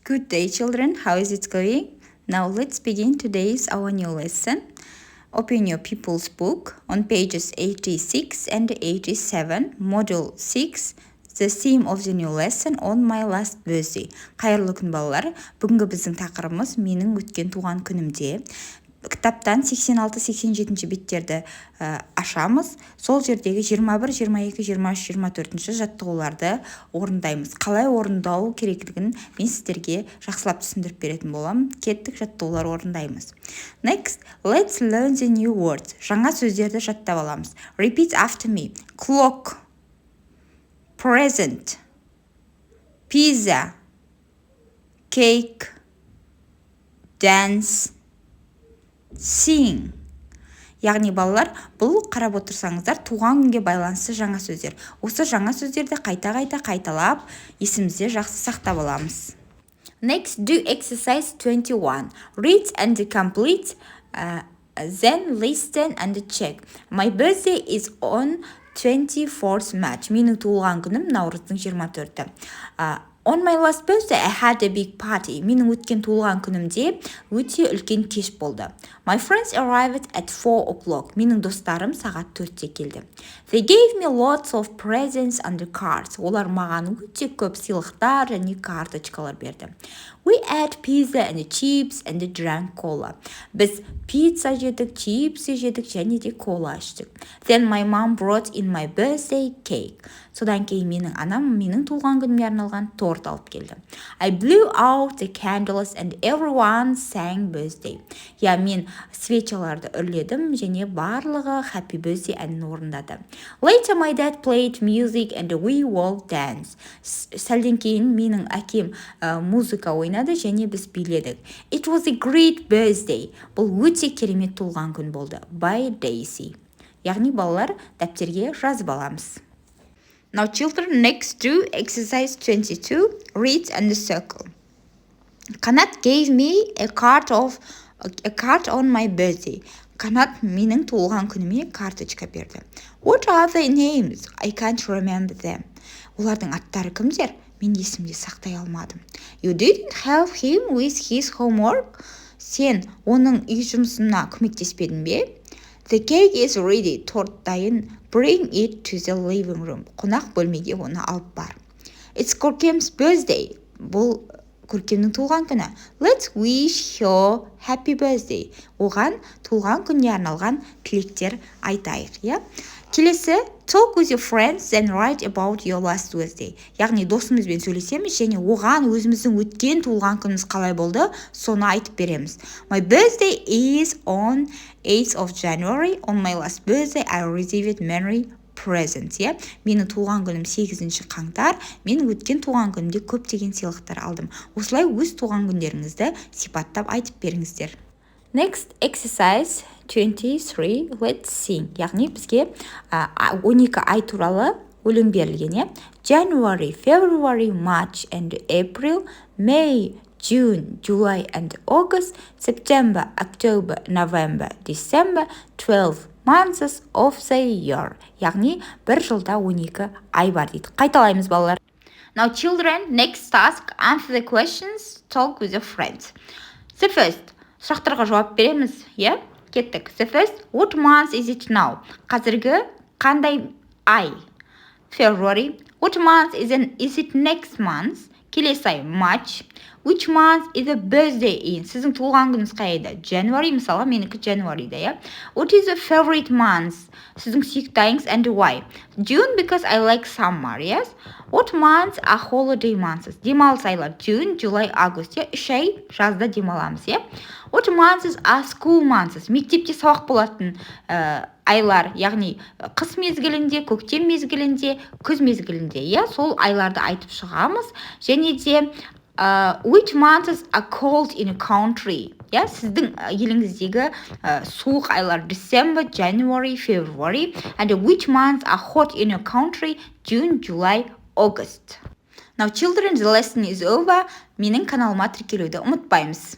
Good day, children. How is it going? Now let's begin today's our new lesson. Open your people's book on pages 86 and 87, Module 6, the theme of the new lesson on my last birthday. Қайырлы күн балалар. Бүгінгі біздің тақырыбымыз менің өткен туған күнімде. Кітаптан 86-87 беттерді ашамыз. Сол жердегі 21, 22, 23, 24 жаттығуларды орындаймыз. Қалай орындау керектігін мен сіздерге жақсылап түсіндіріп беретін боламын. Кеттік жаттығулар орындаймыз. Next, let's learn the new words. Жаңа сөздерді жаттап аламыз. Repeat after me. Clock, present, pizza, cake, dance, sing. Яғни балалар, бұл қарап отырсаңыздар туған күнге байланысты жаңа сөздер. Осы жаңа сөздерді қайта-қайта қайталап, есімізде жақсы сақтап аламыз. Next, do exercise 21. Read and complete, then listen and check. My birthday is on 24th March. Менің туылған күнім наурыздың 24-і. On my last birthday, I had a big party. Менің өткен туылған күнімде өте үлкен кеш болды. My friends arrived at 4 o'clock. Менің достарым сағат 4-те келді. They gave me lots of presents and cards. Олар маған өте көп сыйлықтар және карточкалар берді. We ate pizza and chips and drank cola. Біз пицца жедік, чипсы жедік және де кола іштік. Then my mom brought in my birthday cake. Содан кейін менің анам менің туған күніме арналған торт алып келді. I blew out the candles and everyone sang birthday. Я мен свечаларды үрледім және барлығы happy birthday әнін орындады. Later my dad played music and we all danced. Сәлден кейін менің әкем музыка ойнады және біз биледік. It was a great birthday. Бұл өте керемет туылған күн болды. By Daisy. Яғни балалар дәптерге жазып аламыз. Now children, next do exercise 22, read and circle. Kanat gave me a card on my birthday. Kanat менің туылған күніме карточка берді. What are their names? I can't remember them. Олардың аттары кімдер? Мен есімде сақтай алмадым. You didn't help him with his homework? Сен оның үй жұмысына көмектеспедің бе? The cake is ready. Торт дайын. Bring it to the living room. Қонақ бөлмеге оны алып бар. It's Көркем's birthday. Бұл Көркемнің туылған күні. Let's wish her happy birthday. Оған туылған күніне арналған тілектер айтайық. Келесі, talk with your friends and write about your last birthday. Яғни досымызбен сөйлесеміз және оған өзіміздің өткен туылған күніміз қалай болды, соны айтып береміз. My birthday is on 8th of January. On my last birthday, I received many presents. Менің туылған күнім 8 қаңтар. Мен өткен туылған күнімде көптеген сыйлықтар алдым. Осылай өз туылған күндеріңізді сипаттап айтып беріңіздер. Next exercise 23, let's sing. Яғни бізге 12 ай туралы өлең берілген. January, February, March and April, May, June, July and August, September, October, November, December, 12 months of the year. Яғни бір жылда 12 ай бар дейді. Қайталаймыз балалар. Now children, next task, answer the questions, talk with your friends. The first, сұрақтарға жауап береміз, Кеттік. The first, what month is it now? Қазіргі қандай ай? February. What month is it next month? Келесі ай, March. Which month is a birthday in? Сіздің туылған күніңіз қайда? January, мысалы, менікі January'да, What is your favorite month? Сіздің сүйікті айыңыз and why? June, because I like summer, yes? What months are holiday months? Демалыс айлар. June, July, August, 3 ай жазда демаламыз, What months are school months? Мектепте сабақ болатын айлар, яғни қыс мезгілінде, көктем мезгілінде, күз мезгілінде, сол айларды айтып шығамыз. Және де which months are cold in a country? Сіздің еліңіздегі суық айлар December, January, February. And which months are hot in a country? June, July, August. Now children, the lesson is over. Менің каналыма тіркелуді ұмытпаймыз.